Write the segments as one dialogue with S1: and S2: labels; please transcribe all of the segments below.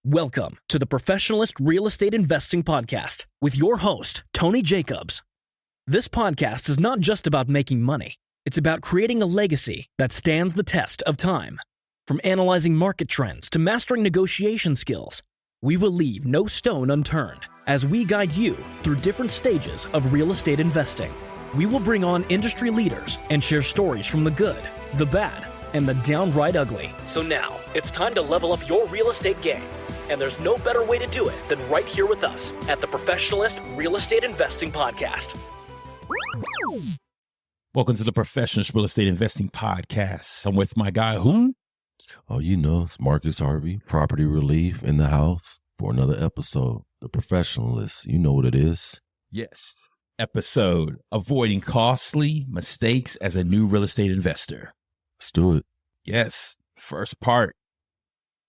S1: Welcome to the Professionalist Real Estate Investing Podcast with your host, Tony Jacobs. This podcast is not just about making money. It's about creating a legacy that stands the test of time. From analyzing market trends to mastering negotiation skills, we will leave no stone unturned as we guide you through different stages of real estate investing. We will bring on industry leaders and share stories from the good, the bad, and the downright ugly. So now, it's time to level up your real estate game. And there's no better way to do it than right here with us at the Professionalist Real Estate Investing Podcast.
S2: Welcome to the Professionalist Real Estate Investing Podcast. I'm with my guy, who?
S3: Oh, you know, it's Marcus Harvey, Property Relief in the house for another episode. The Professionalist, you know what it is.
S2: Yes. Episode, Avoiding Costly Mistakes as a New Real Estate Investor.
S3: Let's do it.
S2: Yes. First part.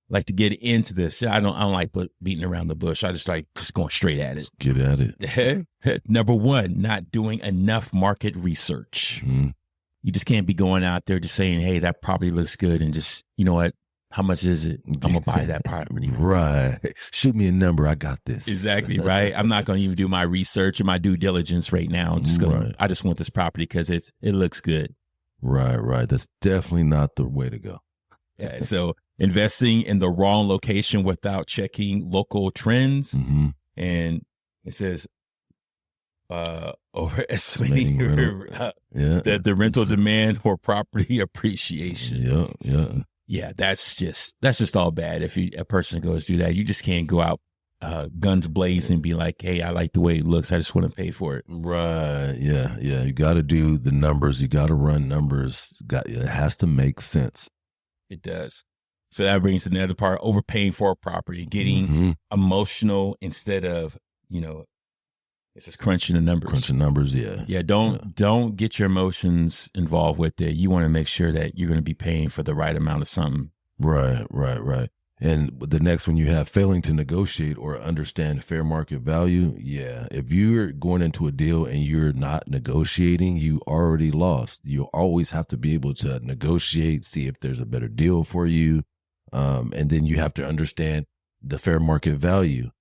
S2: Like to get into this. I don't like beating around the bush. I just like going straight at it.
S3: Let's get at it.
S2: Number one, not doing enough market research.
S3: Mm-hmm.
S2: You just can't be going out there just saying, hey, that property looks good. And just, you know what? How much is it? I'm going to buy that property.
S3: Right. Shoot me a number. I got this.
S2: Exactly. Right. I'm not going to even do my research and my due diligence right now. I'm just going to, I just want this property because it looks good.
S3: Right. That's definitely not the way to go.
S2: Yeah. So investing in the wrong location without checking local trends.
S3: Mm-hmm.
S2: And it says, overestimating the rental demand or property appreciation. Yeah. That's just all bad. If a person goes through that, you just can't go out guns blazing and be like, hey, I like the way it looks. I just want to pay for it.
S3: Right. Yeah. You got to do the numbers. You got to run numbers. It has to make sense.
S2: It does. So that brings another part, overpaying for a property, getting emotional instead of, it's just crunching the numbers.
S3: Crunching numbers, yeah.
S2: Yeah, don't get your emotions involved with it. You want to make sure that you're going to be paying for the right amount of something.
S3: Right. And the next one you have, failing to negotiate or understand fair market value. Yeah, if you're going into a deal and you're not negotiating, you already lost. You always have to be able to negotiate, see if there's a better deal for you. And then you have to understand the fair market value.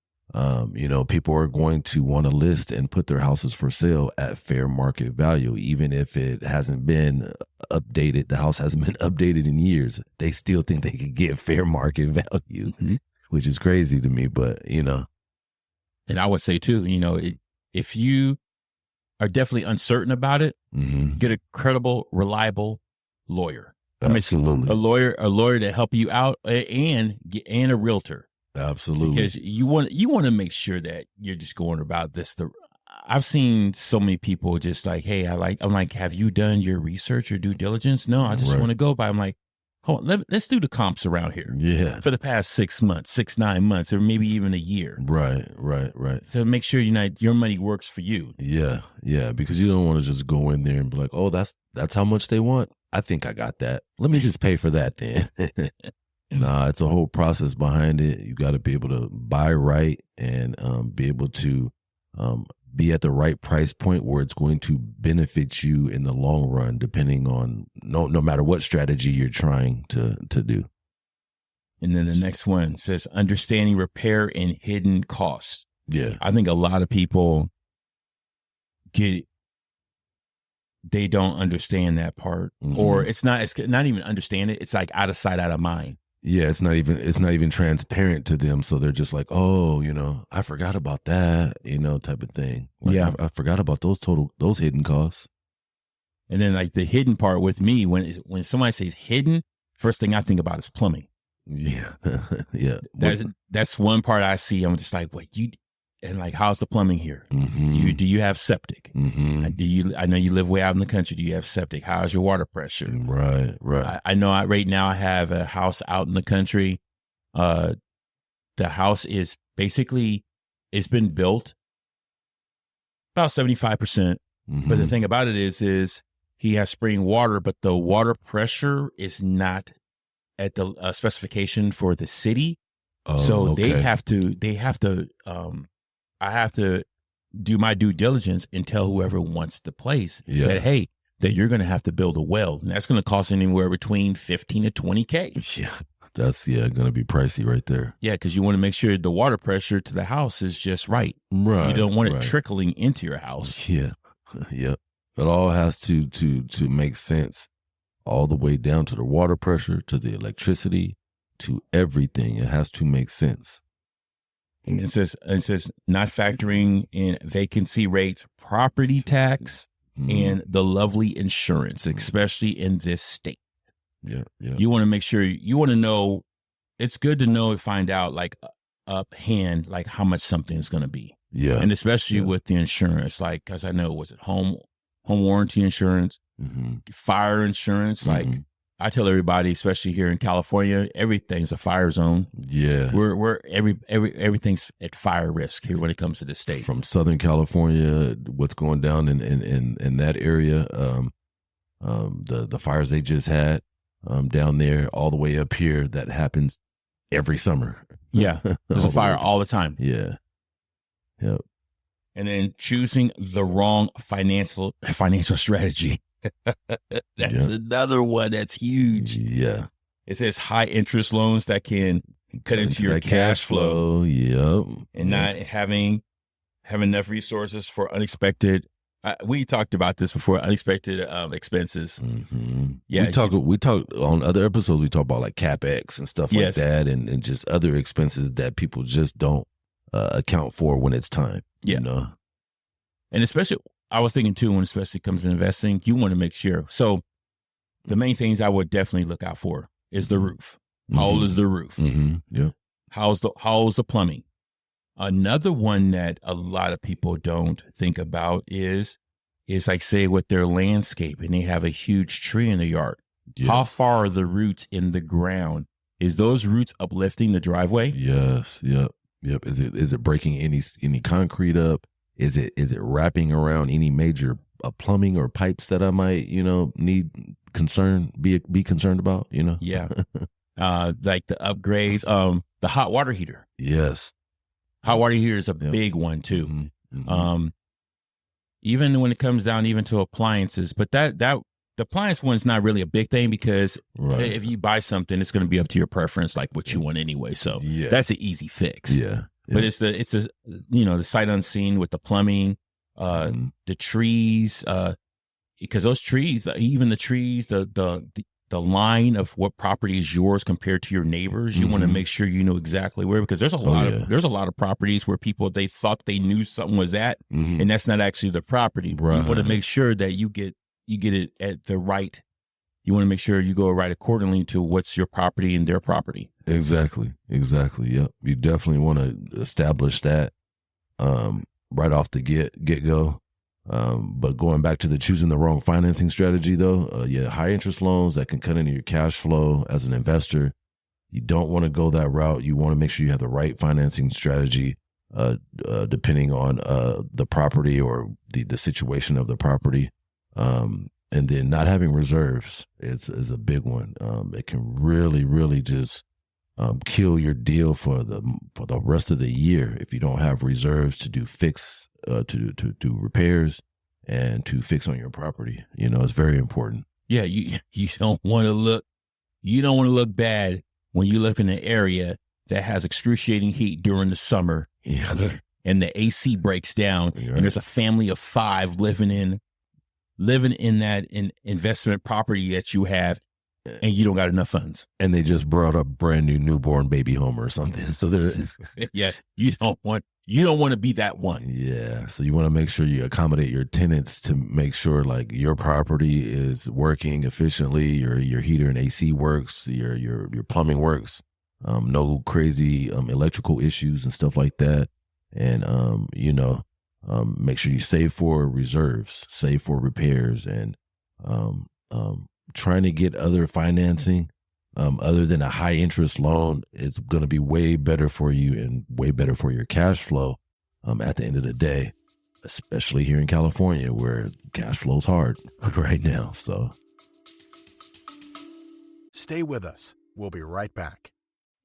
S3: People are going to want to list and put their houses for sale at fair market value, even if it hasn't been updated. The house hasn't been updated in years. They still think they could get fair market value, which is crazy to me, but And
S2: I would say too, if you are definitely uncertain about it, get a credible, reliable lawyer.
S3: Absolutely.
S2: A lawyer to help you out and a realtor.
S3: Absolutely.
S2: Because you want to make sure that you're just going about this. I've seen so many people just like, hey, I'm like, have you done your research or due diligence? No, I just want to go by. I'm like, hold on, let's do the comps around here.
S3: Yeah.
S2: For the past 6 months, 9 months, or maybe even a year.
S3: Right.
S2: So make sure your money works for you.
S3: Yeah. Because you don't want to just go in there and be like, oh, that's how much they want. I think I got that. Let me just pay for that then. Nah, it's a whole process behind it. You got to be able to buy right and be able to be at the right price point where it's going to benefit you in the long run, depending on no matter what strategy you're trying to do.
S2: And then the next one says understanding repair and hidden costs.
S3: Yeah,
S2: I think a lot of people they don't understand that part, or it's not even understand it. It's like out of sight, out of mind.
S3: Yeah, it's not even transparent to them. So they're just like, oh, I forgot about that, type of thing. Like,
S2: yeah.
S3: I forgot about those hidden costs.
S2: And then like the hidden part with me, when somebody says hidden, first thing I think about is plumbing.
S3: Yeah. Yeah.
S2: That's one part I see. I'm just like, and like, how's the plumbing here? Do you have septic? I know you live way out in the country. Do you have septic? How's your water pressure?
S3: Right.
S2: I know right now I have a house out in the country. The house is basically, it's been built about 75%. But the thing about it is he has spring water, but the water pressure is not at the specification for the city.
S3: Oh,
S2: so
S3: okay.
S2: they have to, I have to do my due diligence and tell whoever wants the place that, hey, that you're going to have to build a well. And that's going to cost anywhere between 15 to 20K.
S3: Yeah. That's going to be pricey right there.
S2: Yeah, because you want to make sure the water pressure to the house is just right.
S3: Right.
S2: You don't want it trickling into your house.
S3: Yeah. Yep. It all has to make sense all the way down to the water pressure, to the electricity, to everything. It has to make sense.
S2: And it says not factoring in vacancy rates, property tax, and the lovely insurance, especially in this state.
S3: Yeah.
S2: You want to make sure, you want to know, it's good to know and find out like uphand, like how much something is going to be.
S3: Yeah.
S2: And especially with the insurance, like, cause I know, was it home warranty insurance, fire insurance? Like I tell everybody, especially here in California, everything's a fire zone.
S3: Yeah.
S2: We're everything's at fire risk here when it comes to this state.
S3: From Southern California, what's going down in that area, the fires they just had down there, all the way up here, that happens every summer.
S2: Yeah, there's a fire all the time.
S3: Yeah. Yep.
S2: And then choosing the wrong financial strategy. That's another one that's huge.
S3: Yeah.
S2: It says high interest loans that can cut into your cash flow.
S3: Yep.
S2: And not having enough resources for unexpected. We talked about this before, unexpected expenses. Yeah. We talked on other episodes, we talked about like CapEx and stuff like that, and just other expenses that people just don't account for when it's time. Yeah.
S3: You know?
S2: And especially, I was thinking too, when especially comes to investing, you want to make sure. So the main things I would definitely look out for is the roof. How old is the roof?
S3: Yeah.
S2: How's the plumbing? Another one that a lot of people don't think about is like, say, with their landscape and they have a huge tree in the yard. Yeah. How far are the roots in the ground? Is those roots uplifting the driveway?
S3: Yes. Yep. Is it breaking any concrete up? Is it wrapping around any major plumbing or pipes that I might, need be concerned about,
S2: Yeah. Like the upgrades, the hot water heater.
S3: Yes.
S2: Hot water heater is a big one too. Even when it comes down even to appliances, but that the appliance one's not really a big thing, because if you buy something, it's going to be up to your preference, like what you want anyway. So that's an easy fix.
S3: Yeah.
S2: But it's the sight unseen with the plumbing, the trees, because those trees, even the trees, the line of what property is yours compared to your neighbors, you want to make sure you know exactly where, because there's a lot of properties where they thought they knew something was at, and that's not actually the property. Right. You want to make sure that you get it at the right. You want to make sure you go right accordingly to what's your property and their property.
S3: Exactly. Yep. You definitely want to establish that right off the get go. But going back to the choosing the wrong financing strategy, though, high interest loans that can cut into your cash flow as an investor. You don't want to go that route. You want to make sure you have the right financing strategy, depending on the property or the situation of the property. And then not having reserves is a big one. It can really, really just kill your deal for the rest of the year if you don't have reserves to do to do repairs and to fix on your property. It's very important. Yeah,
S2: you don't want to look bad when you live in an area that has excruciating heat during the summer, and the AC breaks down, and there's a family of 5 living in that investment property that you have, and you don't got enough funds.
S3: And they just brought up brand new newborn baby home or something. So there's
S2: you don't want to be that one.
S3: Yeah. So you want to make sure you accommodate your tenants to make sure like your property is working efficiently, your heater and AC works, your plumbing works, no crazy electrical issues and stuff like that. And make sure you save for reserves, save for repairs, and trying to get other financing other than a high interest loan is going to be way better for you and way better for your cash flow at the end of the day, especially here in California where cash flow is hard right now. So
S4: stay with us. We'll be right back.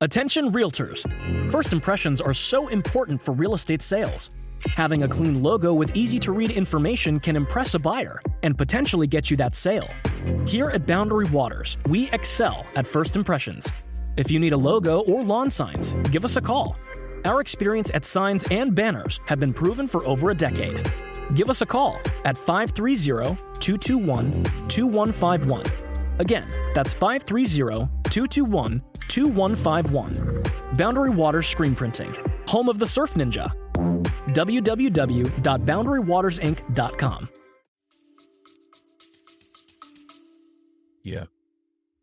S1: Attention realtors. First impressions are so important for real estate sales. Having a clean logo with easy-to-read information can impress a buyer and potentially get you that sale. Here at Boundary Waters, we excel at first impressions. If you need a logo or lawn signs, give us a call. Our experience at signs and banners have been proven for over a decade. Give us a call at 530-221-2151. Again, that's 530-221-2151. Boundary Waters Screen Printing, home of the Surf Ninja. www.boundarywatersinc.com.
S2: Yeah.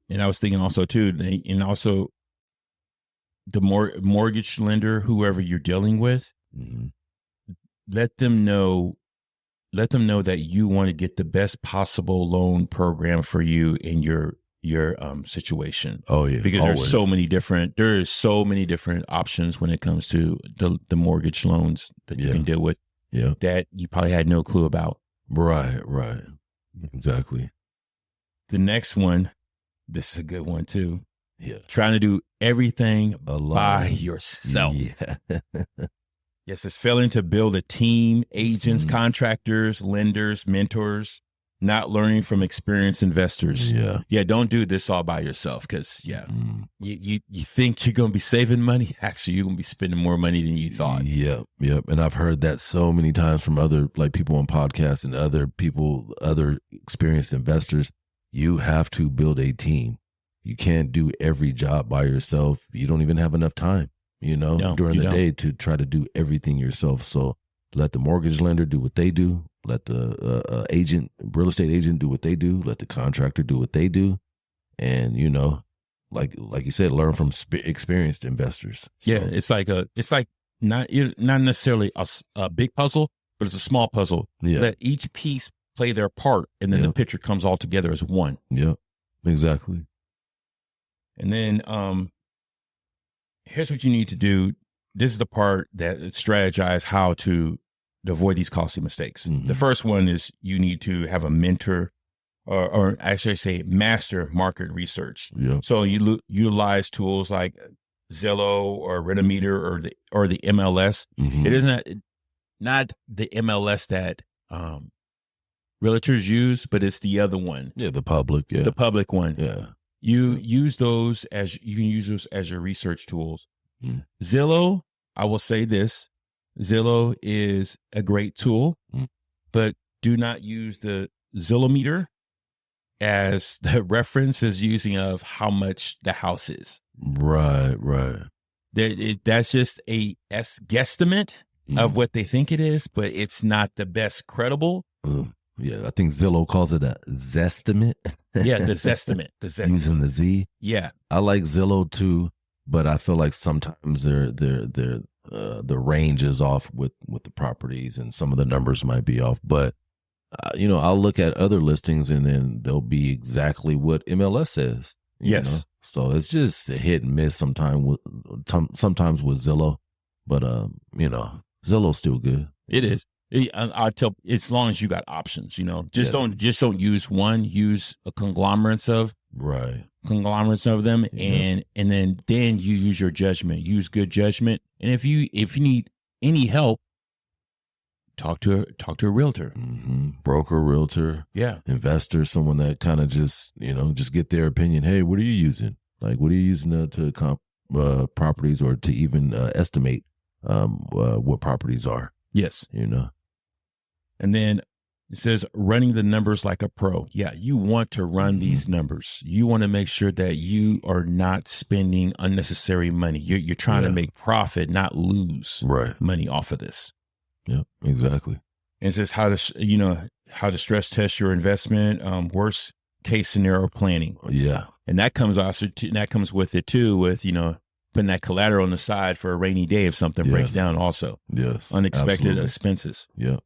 S2: And I was thinking also too, and also the mortgage lender, whoever you're dealing with, let them know that you want to get the best possible loan program for you in your situation.
S3: Oh yeah.
S2: Because
S3: always.
S2: there's so many different options when it comes to the mortgage loans that you can deal with that you probably had no clue about.
S3: Right. Exactly.
S2: The next one, this is a good one too.
S3: Yeah.
S2: Trying to do everything
S3: Alone.
S2: by yourself.
S3: Yeah.
S2: Yes, it's failing to build a team, agents, contractors, lenders, mentors, not learning from experienced investors.
S3: Yeah.
S2: Don't do this all by yourself because, you think you're going to be saving money. Actually, you're going to be spending more money than you thought.
S3: Yep. And I've heard that so many times from other people on podcasts and other experienced investors. You have to build a team. You can't do every job by yourself. You don't even have enough time, during the day to try to do everything yourself. So let the mortgage lender do what they do. Let the real estate agent do what they do. Let the contractor do what they do. And, like you said, learn from experienced investors. So,
S2: yeah. It's like not necessarily a big puzzle, but it's a small puzzle.
S3: Yeah.
S2: Let each piece play their part, and then the picture comes all together as one.
S3: Yeah, exactly.
S2: And then here's what you need to do. This is the part that strategize how to avoid these costly mistakes. The first one is you need to have a mentor or I should say master market research.
S3: Yeah.
S2: So you utilize tools like Zillow or Renometer or the MLS. It isn't not the MLS that realtors use, but it's the other one.
S3: Yeah, the public. Yeah.
S2: The public one.
S3: Yeah.
S2: You can use those as your research tools. Zillow, I will say this, Zillow is a great tool, but do not use the Zillometer as the reference as using of how much the house is.
S3: Right.
S2: That's just a guesstimate of what they think it is, but it's not the best credible.
S3: Yeah, I think Zillow calls it a Zestimate.
S2: Yeah, the Zestimate.
S3: Using the Z.
S2: Yeah.
S3: I like Zillow too, but I feel like sometimes the range is off with the properties and some of the numbers might be off. But, I'll look at other listings and then they'll be exactly what MLS says.
S2: Yes.
S3: So it's just a hit and miss sometimes with Zillow, but, Zillow's still good.
S2: It is. I tell, as long as you got options, just don't use one. Use a conglomerates of them, and then you use your judgment. Use good judgment, and if you need any help, talk to a realtor,
S3: broker, realtor, investor, someone that kind of just get their opinion. Hey, what are you using? Like, what are you using to comp properties or to even estimate what properties are?
S2: Yes, And then it says running the numbers like a pro. Yeah, you want to run these numbers. You want to make sure that you are not spending unnecessary money. You're trying to make profit, not lose money off of this.
S3: Yeah, exactly.
S2: And it says how to stress test your investment. Worst case scenario planning.
S3: Yeah,
S2: and that comes with it too. With putting that collateral on the side for a rainy day if something breaks down. Also, unexpected expenses.
S3: Yeah.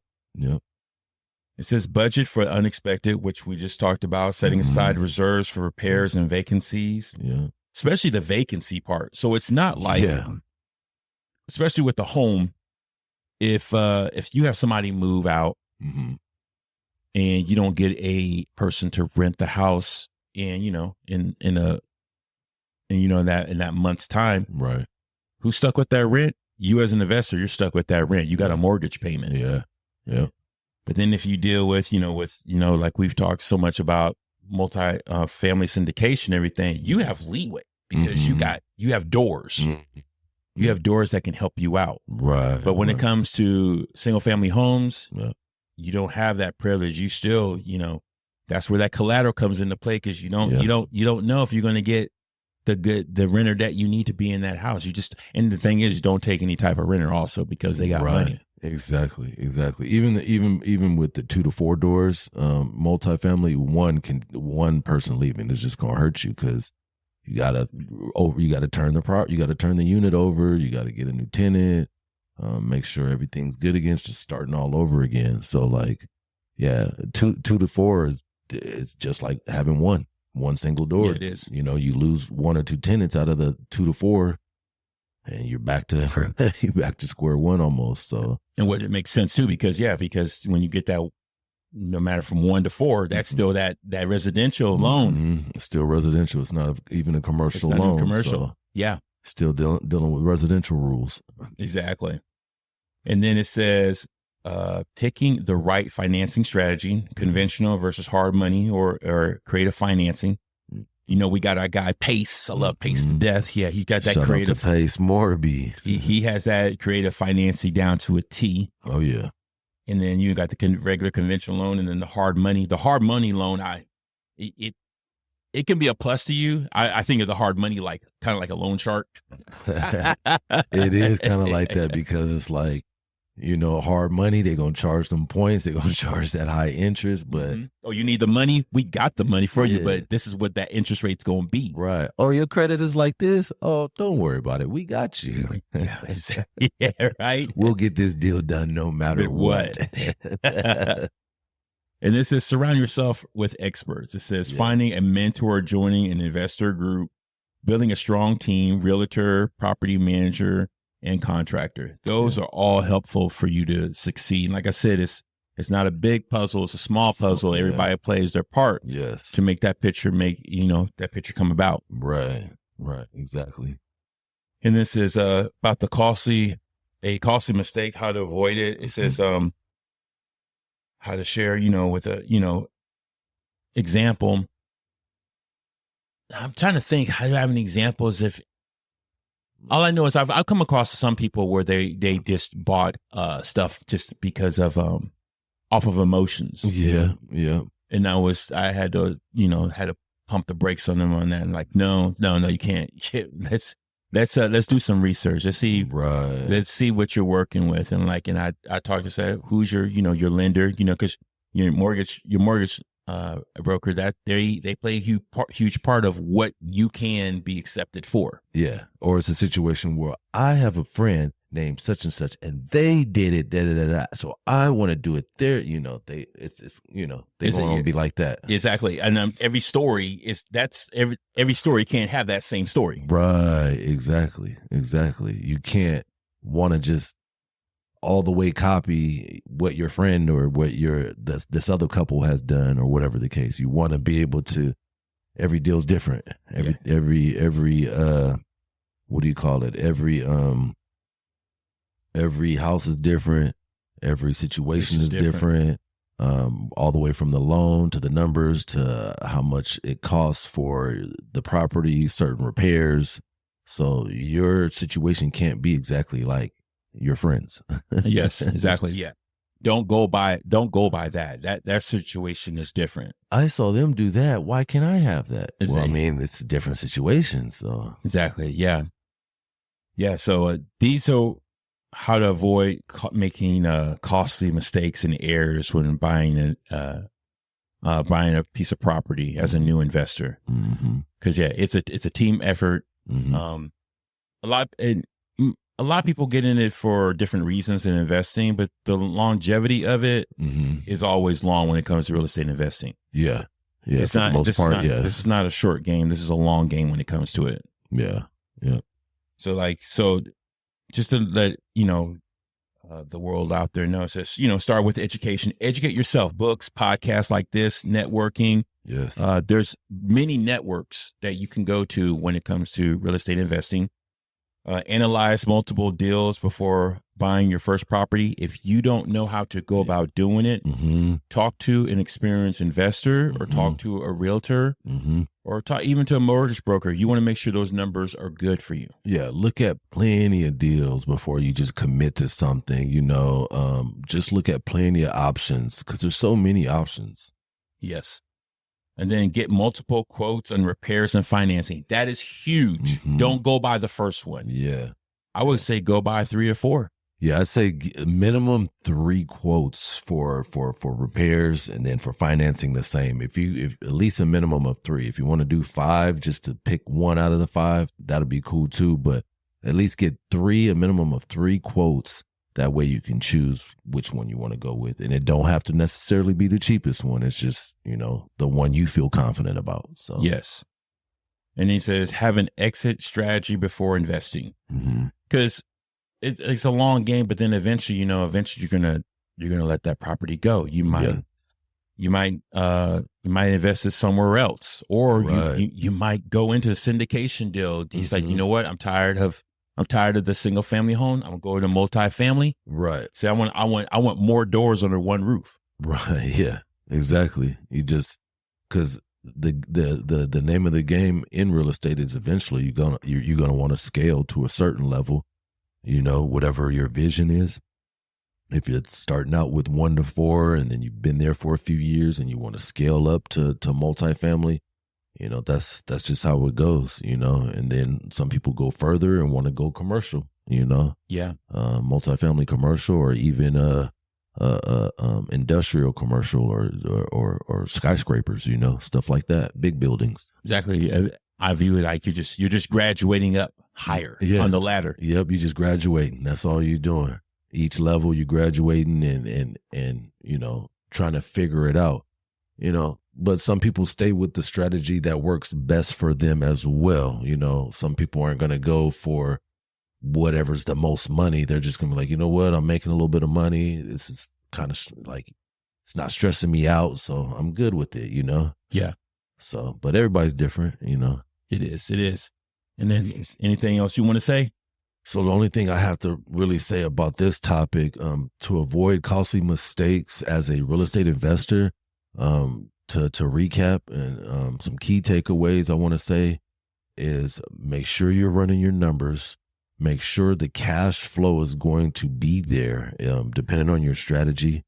S2: It says budget for unexpected, which we just talked about, setting aside reserves for repairs and vacancies.
S3: Yeah.
S2: Especially the vacancy part. So it's not like, especially with the home, if you have somebody move out and you don't get a person to rent the house in that month's time,
S3: right?
S2: Who's stuck with that rent? You as an investor, you're stuck with that rent. You got a mortgage payment.
S3: Yeah.
S2: But then if you deal with, like we've talked so much about multi-family syndication and everything, you have leeway. because you have doors.
S3: Mm-hmm.
S2: You have doors that can help you out.
S3: Right.
S2: But when it comes to single family homes,
S3: Yeah.
S2: you don't have that privilege. You still, that's where that collateral comes into play, because you don't know if you're going to get the renter that you need to be in that house. And the thing is, don't take any type of renter also, because they got money.
S3: Exactly. Even with the 2 to 4 doors, multifamily, one person leaving is just going to hurt you, because you gotta turn the unit over. You got to get a new tenant, make sure everything's good again, just starting all over again. So like, yeah, 2 to 4 is just like having one single door.
S2: Yeah, it is.
S3: You lose 1 or 2 tenants out of the 2 to 4, and you're back to square one almost. So,
S2: and what it makes sense too, because when you get that, no matter from 1 to 4, that's still that residential loan.
S3: Mm-hmm. It's still residential. It's not even a commercial
S2: It's not
S3: loan.
S2: even commercial.
S3: So
S2: yeah.
S3: Still dealing with residential rules.
S2: Exactly. And then it says, picking the right financing strategy, conventional versus hard money or creative financing. We got our guy Pace. I love Pace to death. Yeah, he got that
S3: Shout
S2: creative.
S3: out to Pace Morby.
S2: He has that creative financing down to a T.
S3: Oh yeah.
S2: And then you got the regular conventional loan, and then the hard money. The hard money loan, it can be a plus to you. I think of the hard money like kind of like a loan shark.
S3: It is kind of like that, because it's like, hard money, they're going to charge them points. They're going to charge that high interest, but.
S2: Oh, you need the money? We got the money for you,
S3: Yeah.
S2: but this is what that interest rate's going to be.
S3: Right. Oh, your credit is like this? Oh, don't worry about it. We got you.
S2: Yeah, right?
S3: We'll get this deal done no matter what.
S2: And this is surround yourself with experts. It says finding a mentor, joining an investor group, building a strong team, realtor, property manager, and contractor. Those are all helpful for you to succeed. And like I said, it's not a big puzzle. It's a small puzzle. Everybody plays their part to make that picture come about.
S3: Right. Exactly.
S2: And this is about a costly mistake, how to avoid it. It says how to share, with a, example. I'm trying to think how to have an example as if all I know is I've come across some people where they just bought stuff just because of off of emotions.
S3: Yeah.
S2: And I had to pump the brakes on them on that. And like, no, you can't. Let's do some research. Let's see what you're working with. And I talked to say, who's your lender, because your mortgage broker, that they play a huge part of what you can be accepted for.
S3: Yeah. Or it's a situation where I have a friend named such and such, and they did it, da, da, da, da. So I want to do it there. They going to be like that.
S2: Exactly. And every story every story can't have that same story.
S3: Right. Exactly. You can't want to just all the way copy what your friend or what this other couple has done or whatever the case. You want to be able to, every deal's different. Every what do you call it? Every house is different. Every situation is different. All the way from the loan to the numbers to how much it costs for the property, certain repairs. So your situation can't be exactly like your friends.
S2: Yes, exactly. Yeah. Don't go by that. That situation is different.
S3: I saw them do that. Why can't I have that? Well, I mean, it's a different situation. So
S2: exactly. Yeah. Yeah. So these are how to avoid making costly mistakes and errors when buying a piece of property as a new investor. Because it's a team effort. A lot of people get in it for different reasons in investing, but the longevity of it is always long when it comes to real estate investing.
S3: Yeah.
S2: It's not, this is not a short game. This is a long game when it comes to it.
S3: Yeah.
S2: So just to let, the world out there know, it says, start with education, educate yourself, books, podcasts like this, networking.
S3: Yes.
S2: There's many networks that you can go to when it comes to real estate investing. Analyze multiple deals before buying your first property, if you don't know how to go about doing it, talk to an experienced investor or talk to a realtor or talk even to a mortgage broker. You want to make sure those numbers are good for you.
S3: Yeah, look at plenty of deals before you just commit to something, just look at plenty of options because there's so many options.
S2: Yes. And then get multiple quotes on repairs and financing. That is huge. Don't go by the first one.
S3: Yeah.
S2: I would say go by 3 or 4.
S3: Yeah, I'd say minimum 3 quotes for repairs, and then for financing the same. If at least a minimum of 3. If you want to do 5, just to pick one out of the 5, that'll be cool too. But at least get a minimum of 3 quotes. That way you can choose which one you want to go with, and it don't have to necessarily be the cheapest one. It's just the one you feel confident about. So
S2: yes. And he says have an exit strategy before investing, because it's a long game. But then eventually, you're gonna let that property go. You might invest it somewhere else, or you might go into a syndication deal. He's like, you know what? I'm tired of the single family home. I'm going to multifamily.
S3: Right.
S2: Say I want more doors under one roof.
S3: Right. Yeah. Exactly. You just because the name of the game in real estate is eventually you're gonna want to scale to a certain level. Whatever your vision is. If it's starting out with 1 to 4, and then you've been there for a few years, and you want to scale up to multifamily. That's just how it goes, and then some people go further and want to go commercial,
S2: Yeah.
S3: Multifamily commercial, or even industrial commercial, or skyscrapers, stuff like that, big buildings.
S2: Exactly. I view it like you're just graduating up higher on the ladder.
S3: Yep. You're just graduating. That's all you're doing. Each level you're graduating and trying to figure it out, But some people stay with the strategy that works best for them as well. Some people aren't going to go for whatever's the most money. They're just going to be like, you know what? I'm making a little bit of money. This is kind of like, it's not stressing me out. So I'm good with it,
S2: Yeah.
S3: So, but everybody's different,
S2: It is. And then anything else you want to say?
S3: So the only thing I have to really say about this topic, to avoid costly mistakes as a real estate investor, to recap, and some key takeaways I want to say is make sure you're running your numbers. Make sure the cash flow is going to be there, depending on your strategy.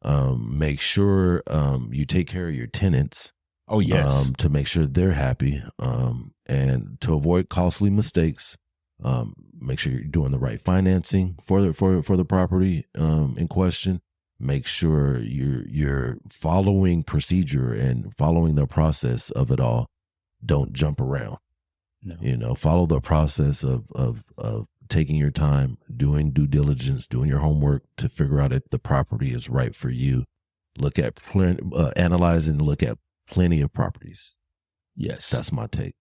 S3: Make sure you take care of your tenants.
S2: Oh, yes.
S3: To make sure they're happy, and to avoid costly mistakes. Make sure you're doing the right financing for the property in question. Make sure you're following procedure and following the process of it all. Don't jump around. No. Follow the process of taking your time, doing due diligence, doing your homework to figure out if the property is right for you. Analyze and look at plenty of properties.
S2: Yes.
S3: That's my take.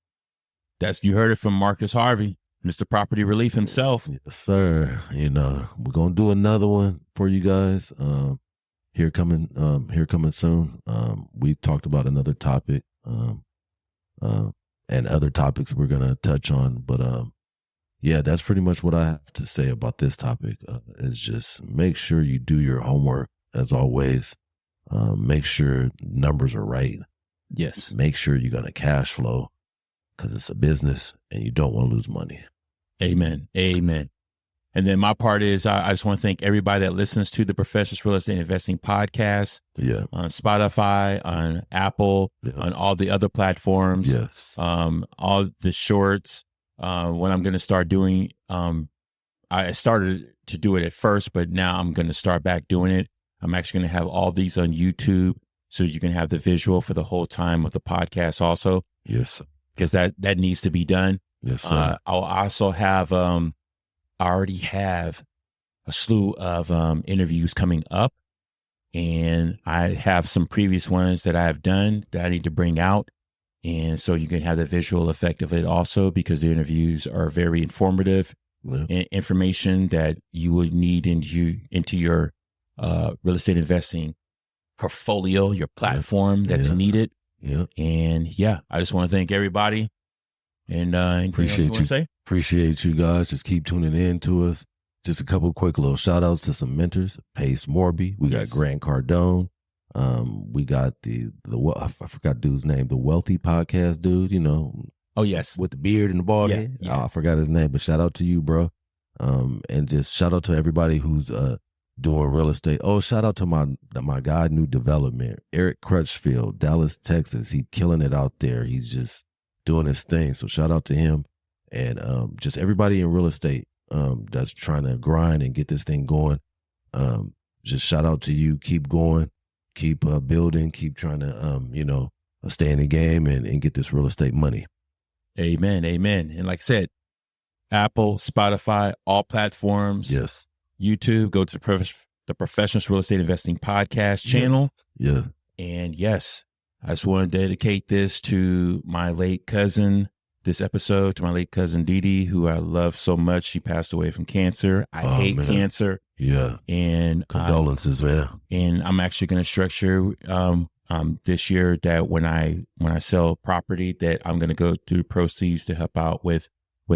S2: You heard it from Marcus Harvey, Mr. Property Relief himself.
S3: Yes, sir. We're going to do another one for you guys. Here coming soon. We talked about another topic, and other topics we're going to touch on. But, yeah, that's pretty much what I have to say about this topic, is just make sure you do your homework as always. Make sure numbers are right.
S2: Yes.
S3: Make sure you're going to cash flow, because it's a business and you don't want to lose money.
S2: Amen. And then my part is I just want to thank everybody that listens to the Professionals Real Estate Investing Podcast.
S3: Yeah. On
S2: Spotify, on Apple, on all the other platforms.
S3: Yes.
S2: All the shorts. What I'm going to start doing, I started to do it at first, but now I'm going to start back doing it. I'm actually going to have all these on YouTube, so you can have the visual for the whole time of the podcast also.
S3: Yes.
S2: Because that needs to be done.
S3: Yes, sir.
S2: I'll also have, I already have a slew of interviews coming up, and I have some previous ones that I have done that I need to bring out. And so you can have the visual effect of it also, because the interviews are very informative and information that you would need into your real estate investing portfolio, your platform that's needed.
S3: Yeah.
S2: And I just want to thank everybody. And
S3: appreciate you.
S2: Say?
S3: Appreciate you guys. Just keep tuning in to us. just a couple quick little shout outs to some mentors. Pace Morby. We got
S2: Yes.
S3: Grant Cardone. We got I forgot dude's name, the Wealthy Podcast dude, you know,
S2: Oh, yes.
S3: with the beard and the bald
S2: Yeah,
S3: head.
S2: yeah.
S3: Oh, I forgot his name, but shout out to you, bro. And just shout out to everybody who's doing real estate. Oh, shout out to my guy, New Development, Eric Crutchfield, Dallas, Texas. He's killing it out there. He's just doing his thing. So shout out to him and just everybody in real estate that's trying to grind and get this thing going. Just shout out to you. Keep going. Keep building. Keep trying to stay in the game and get this real estate money.
S2: Amen. Amen. And like I said, Apple, Spotify, all platforms.
S3: Yes.
S2: YouTube, go to the Professionals Real Estate Investing Podcast channel.
S3: Yeah.
S2: And yes, I just want to dedicate this to my late cousin, this episode, to my late cousin Dee Dee, who I love so much. She passed away from cancer. I hate
S3: man.
S2: cancer.
S3: Yeah.
S2: And
S3: Condolences, man.
S2: and I'm actually going to structure this year that when I sell property, that I'm going to go through proceeds to help out with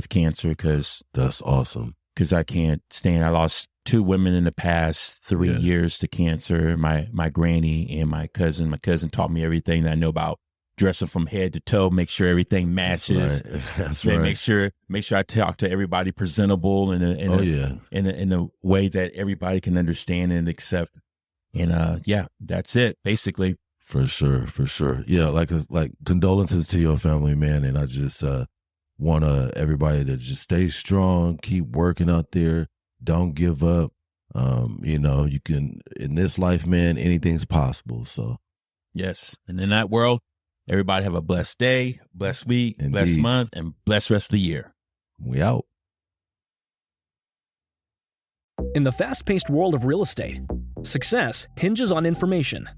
S2: cancer because
S3: That's awesome.
S2: I can't stand. I lost 2 women in the past 3
S3: Yeah.
S2: years to cancer. My granny and my cousin. My cousin taught me everything that I know about dressing from head to toe. Make sure everything matches.
S3: That's
S2: Man,
S3: right.
S2: make sure I talk to everybody presentable in a way that everybody can understand and accept. And yeah, that's it basically.
S3: For sure. Yeah, like condolences to your family, man. And I just want everybody to just stay strong, keep working out there, don't give up. You can, in this life, man, anything's possible. So
S2: Yes, and in that world, everybody have a blessed day, blessed week, blessed
S3: Indeed.
S2: month, and blessed rest of the year.
S3: we out.
S1: In the fast-paced world of real estate, success hinges on information.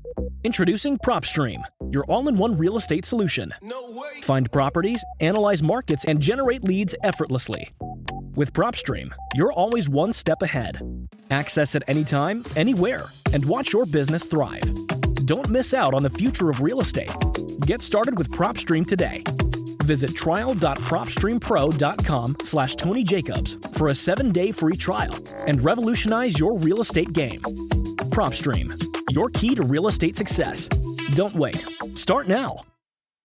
S1: Introducing PropStream, your all-in-one real estate solution. Find properties, analyze markets, and generate leads effortlessly. With PropStream, you're always one step ahead. Access it anytime, anywhere, and watch your business thrive. Don't miss out on the future of real estate. Get started with PropStream today. Visit trial.propstreampro.com/Tony Jacobs for a 7-day free trial and revolutionize your real estate game. PropStream, your key to real estate success. Don't wait. Start now.